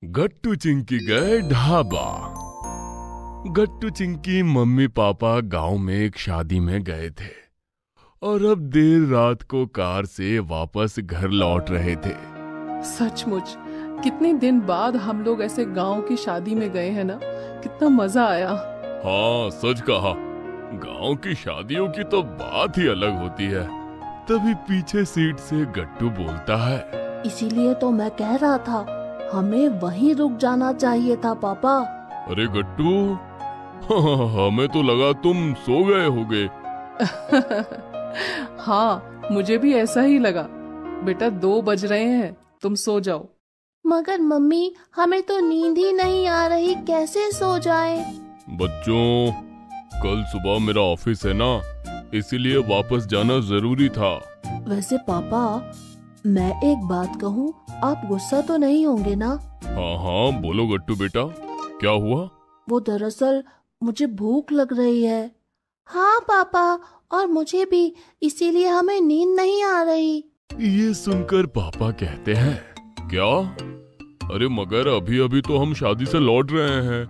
गट्टू चिंकी गए ढाबा। गट्टू Chinki mummy papa गांव में एक शादी में गए थे और अब देर रात को कार से वापस घर लौट रहे थे। सचमुच कितने दिन बाद हम लोग ऐसे गांव की शादी में गए हैं ना, कितना मजा आया। हाँ सच कहा, गांव की शादियों की तो बात ही अलग होती है। तभी पीछे सीट से गट्टू बोलता है, इसीलिए तो मैं कह रहा था हमें वहीं रुक जाना चाहिए था पापा। अरे गट्टू, हमें तो लगा तुम सो गए होगे। हाँ मुझे भी ऐसा ही लगा। बेटा 2 बज रहे हैं, तुम सो जाओ। मगर मम्मी हमें तो नींद ही नहीं आ रही, कैसे सो जाए? बच्चों, कल सुबह मेरा ऑफिस है ना, इसीलिए वापस जाना जरूरी था। वैसे पापा मैं एक बात कहूँ, आप गुस्सा तो नहीं होंगे ना? हाँ हाँ बोलो गट्टू बेटा, क्या हुआ? वो दरअसल मुझे भूख लग रही है। हाँ पापा, और मुझे भी, इसीलिए हमें नींद नहीं आ रही। ये सुनकर पापा कहते हैं, क्या? अरे मगर अभी अभी तो हम शादी से लौट रहे हैं,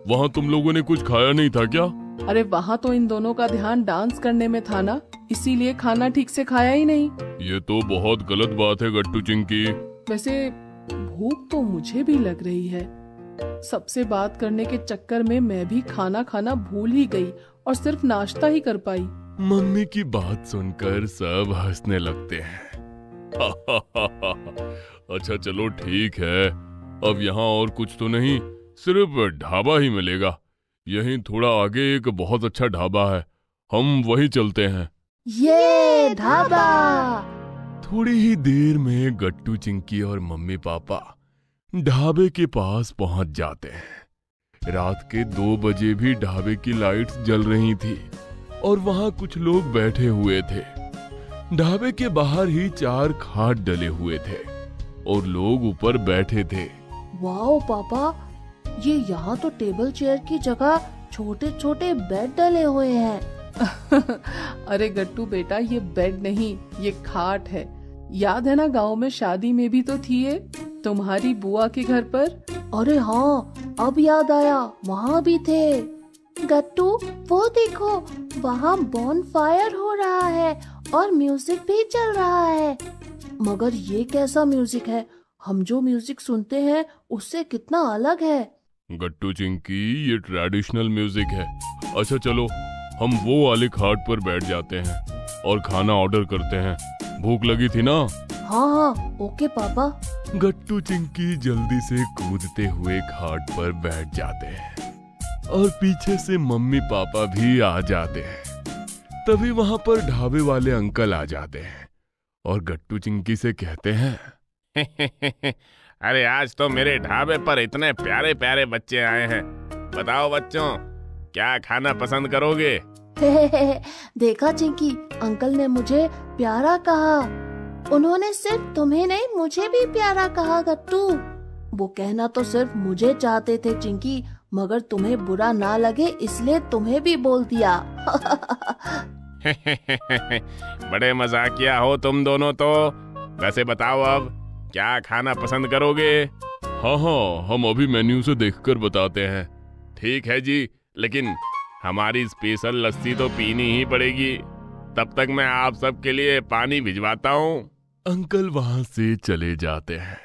वहाँ तुम लोगों ने कुछ खाया नहीं था क्या? अरे वहाँ तो इन दोनों का ध्यान डांस करने में था ना, इसीलिए खाना ठीक से खाया ही नहीं। ये तो बहुत गलत बात है गट्टू चिंकी। वैसे भूख तो मुझे भी लग रही है। सबसे बात करने के चक्कर में मैं भी खाना खाना भूल ही गई और सिर्फ नाश्ता ही कर पाई। मम्मी की बात सुनकर सब हंसने लगते हैं। अच्छा चलो ठीक है, अब यहाँ और कुछ तो नहीं, सिर्फ ढाबा ही मिलेगा। यहीं थोड़ा आगे एक बहुत अच्छा ढाबा है, हम वहीं चलते हैं। ये ढाबा। थोड़ी ही देर में गट्टू चिंकी और मम्मी पापा ढाबे के पास पहुंच जाते हैं। रात के 2 बजे भी ढाबे की लाइट्स जल रही थी और वहां कुछ लोग बैठे हुए थे। ढाबे के बाहर ही 4 खाट डले हुए थे और लोग ऊपर बैठे थे। वाओ पापा, ये यहाँ तो टेबल चेयर की जगह छोटे छोटे बेड डले हुए हैं। अरे गट्टू बेटा, ये बेड नहीं, ये खाट है। याद है ना, गांव में शादी में भी तो थी ये, तुम्हारी बुआ के घर पर। अरे हाँ, अब याद आया, वहाँ भी थे। गट्टू वो देखो, वहाँ बॉनफायर हो रहा है और म्यूजिक भी चल रहा है। मगर ये कैसा म्यूजिक है? हम जो म्यूजिक सुनते हैं उससे कितना अलग है। गट्टू चिंकी, ये ट्रेडिशनल म्यूजिक है। अच्छा चलो, हम वो वाले खाट पर बैठ जाते हैं और खाना ऑर्डर करते हैं। भूख लगी थी ना? हाँ हाँ ओके पापा। गट्टू चिंकी जल्दी से कूदते हुए खाट पर बैठ जाते हैं और पीछे से मम्मी पापा भी आ जाते हैं। तभी वहां पर ढाबे वाले अंकल आ जाते हैं और गट्टू चिंकी से कहते हैं, अरे आज तो मेरे ढाबे पर इतने प्यारे प्यारे बच्चे आए हैं। बताओ बच्चों, क्या खाना पसंद करोगे? देखा चिंकी, अंकल ने मुझे प्यारा कहा। उन्होंने सिर्फ तुम्हें नहीं, मुझे भी प्यारा कहा गट्टू। वो कहना तो सिर्फ मुझे चाहते थे चिंकी, मगर तुम्हें बुरा ना लगे इसलिए तुम्हें भी बोल दिया। बड़े मजाकिया हो तुम दोनों तो। वैसे बताओ अब क्या खाना पसंद करोगे? हाँ हाँ, हम अभी मेन्यू से देखकर बताते हैं। ठीक है जी, लेकिन हमारी स्पेशल लस्सी तो पीनी ही पड़ेगी। तब तक मैं आप सबके लिए पानी भिजवाता हूँ। अंकल वहाँ से चले जाते हैं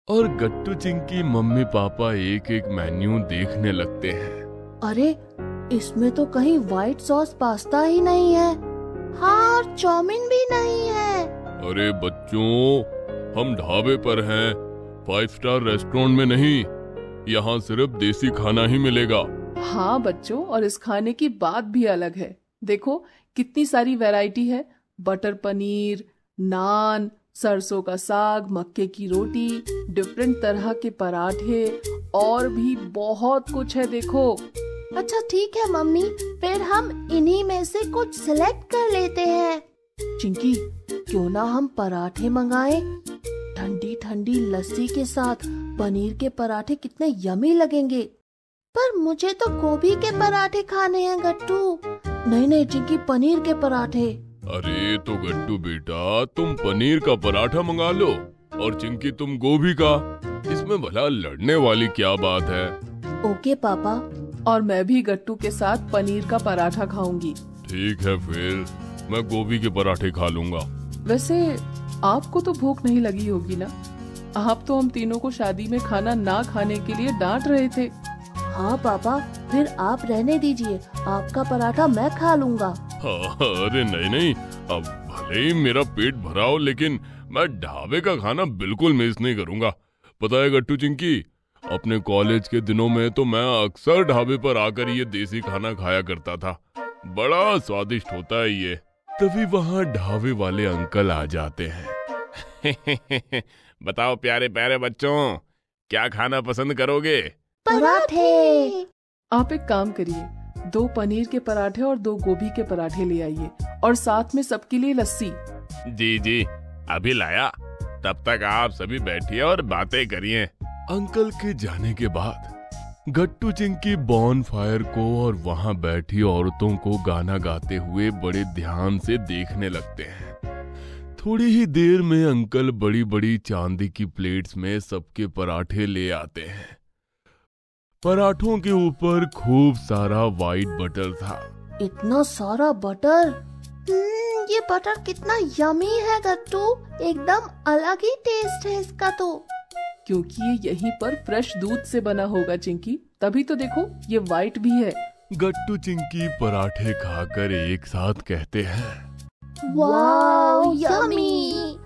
और गट्टू चिंकी मम्मी पापा एक एक मेन्यू देखने लगते हैं। अरे इसमें तो कहीं व्हाइट सॉस पास्ता ही नहीं है। हाँ, और चाउमीन भी नहीं है। अरे बच्चों, हम ढाबे पर हैं, 5 स्टार रेस्टोरेंट में नहीं। यहाँ सिर्फ देसी खाना ही मिलेगा। हाँ बच्चों, और इस खाने की बात भी अलग है। देखो कितनी सारी वैरायटी है। बटर पनीर, नान, सरसों का साग, मक्के की रोटी, डिफरेंट तरह के पराठे और भी बहुत कुछ है। देखो। अच्छा ठीक है मम्मी, फिर हम इन्हीं में से कुछ सिलेक्ट कर लेते हैं। चिंकी, क्यों ना हम पराठे मंगाएं? ठंडी ठंडी लस्सी के साथ पनीर के पराठे कितने यमी लगेंगे। पर मुझे तो गोभी के पराठे खाने हैं गट्टू। नहीं नहीं चिंकी, पनीर के पराठे। अरे तो गट्टू बेटा, तुम पनीर का पराठा मंगा लो और चिंकी तुम गोभी का। इसमें इसमें भला लड़ने वाली क्या बात है? ओके पापा। और मैं भी गट्टू के साथ पनीर का पराठा खाऊंगी। ठीक है फिर, मैं गोभी के पराठे खा लूंगा। वैसे आपको तो भूख नहीं लगी होगी ना? आप तो हम तीनों को शादी में खाना ना खाने के लिए डांट रहे थे। हाँ पापा, फिर आप रहने दीजिए, आपका पराठा मैं खा लूंगा। अरे नहीं नहीं, अब भले ही मेरा पेट भरा हो, लेकिन मैं ढाबे का खाना बिल्कुल मिस नहीं करूंगा। पता है गट्टू चिंकी, अपने कॉलेज के दिनों में तो मैं अक्सर ढाबे पर आकर ये देसी खाना खाया करता था। बड़ा स्वादिष्ट होता है ये। तभी वहाँ ढाबे वाले अंकल आ जाते हैं। बताओ प्यारे प्यारे बच्चों, क्या खाना पसंद करोगे? पराठे। आप एक काम करिए, 2 पनीर के पराठे और 2 गोभी के पराठे ले आइए, और साथ में सबके लिए लस्सी। जी जी, अभी लाया। तब तक आप सभी बैठिए और बातें करिए। अंकल के जाने के बाद गट्टू चिंकी बॉन फायर को और वहां बैठी औरतों को गाना गाते हुए बड़े ध्यान से देखने लगते हैं। थोड़ी ही देर में अंकल बड़ी बड़ी चांदी की प्लेट्स में सबके पराठे ले आते हैं। पराठों के ऊपर खूब सारा व्हाइट बटर था। इतना सारा बटर, ये बटर कितना यमी है गट्टू, एकदम अलग ही टेस्ट है इसका तो। क्योंकि ये यहीं पर फ्रेश दूध से बना होगा चिंकी, तभी तो देखो ये व्हाइट भी है। गट्टू चिंकी पराठे खाकर एक साथ कहते हैं, वाओ यमी,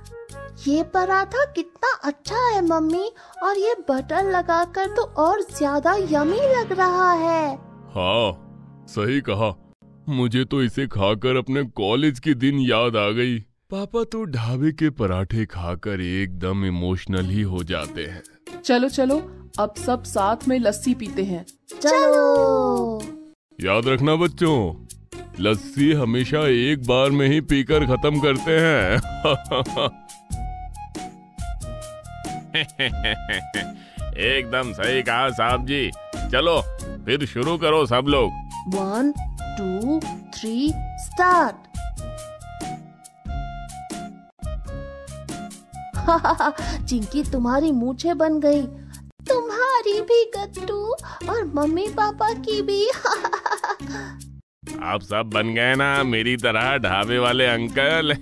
ये पराठा कितना अच्छा है मम्मी, और ये बटर लगाकर तो और ज्यादा यमी लग रहा है। हाँ सही कहा, मुझे तो इसे खाकर अपने कॉलेज के दिन याद आ गई। पापा तो ढाबे के पराठे खाकर एकदम इमोशनल ही हो जाते हैं। चलो चलो, अब सब साथ में लस्सी पीते हैं। चलो। याद रखना बच्चों, लस्सी हमेशा एक बार में ही पीकर खत्म करते हैं। एकदम सही कहा साहब जी। चलो फिर शुरू करो सब लोग। 1 2 3 स्टार्ट। चिंकी तुम्हारी मूछे बन गई, तुम्हारी भी गट्टू, और मम्मी पापा की भी। आप सब बन गए ना मेरी तरह ढाबे वाले अंकल।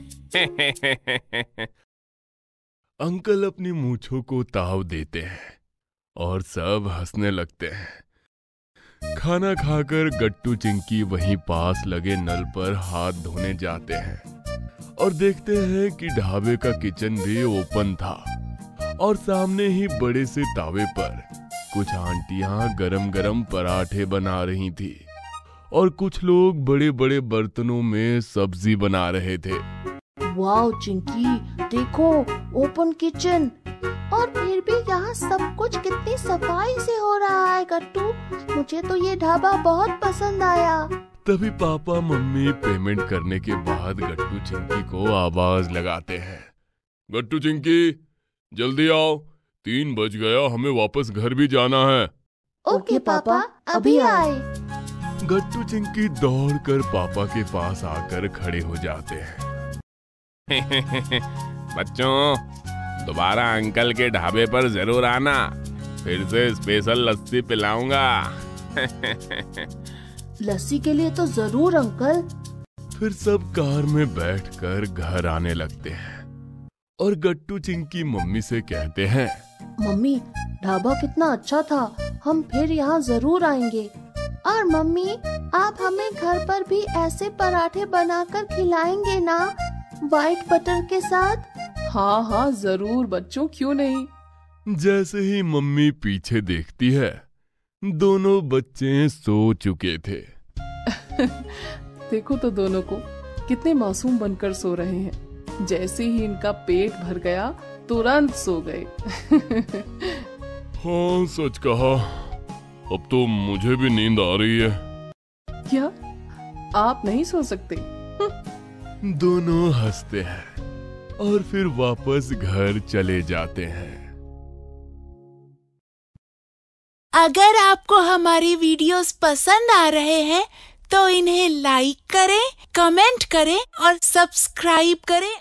अंकल अपनी मूंछों को ताव देते हैं और सब हंसने लगते हैं। खाना खाकर गट्टू चिंकी वहीं पास लगे नल पर हाथ धोने जाते हैं और देखते हैं कि ढाबे का किचन भी ओपन था और सामने ही बड़े से तावे पर कुछ आंटियां गरम गरम पराठे बना रही थी और कुछ लोग बड़े बड़े बर्तनों में सब्जी बना रहे थे। वाओ चिंकी, देखो ओपन किचन, और फिर भी यहाँ सब कुछ कितनी सफाई से हो रहा है गट्टू। मुझे तो ये ढाबा बहुत पसंद आया। तभी पापा मम्मी पेमेंट करने के बाद गट्टू चिंकी को आवाज लगाते हैं, गट्टू चिंकी जल्दी आओ, 3 बज गया, हमें वापस घर भी जाना है। ओके पापा, अभी आए। गट्टू चिंकी दौड़कर पापा के पास आकर खड़े हो जाते हैं। बच्चों दोबारा अंकल के ढाबे पर जरूर आना, फिर से स्पेशल लस्सी पिलाऊंगा। लस्सी के लिए तो जरूर अंकल। फिर सब कार में बैठकर घर आने लगते हैं और गट्टू चिंकी मम्मी से कहते हैं, मम्मी ढाबा कितना अच्छा था, हम फिर यहाँ जरूर आएंगे। और मम्मी आप हमें घर पर भी ऐसे पराठे बनाकर खिलाएंगे ना, व्हाइट बटर के साथ? हाँ हाँ जरूर बच्चों, क्यों नहीं। जैसे ही मम्मी पीछे देखती है, दोनों बच्चे सो चुके थे। देखो तो दोनों को कितने मासूम बनकर सो रहे हैं। जैसे ही इनका पेट भर गया तुरंत सो गए। हाँ सच कहा, अब तो मुझे भी नींद आ रही है। क्या आप नहीं सो सकते? दोनों हंसते हैं और फिर वापस घर चले जाते हैं। अगर आपको हमारी वीडियोस पसंद आ रहे हैं तो इन्हें लाइक करें, कमेंट करें और सब्सक्राइब करें।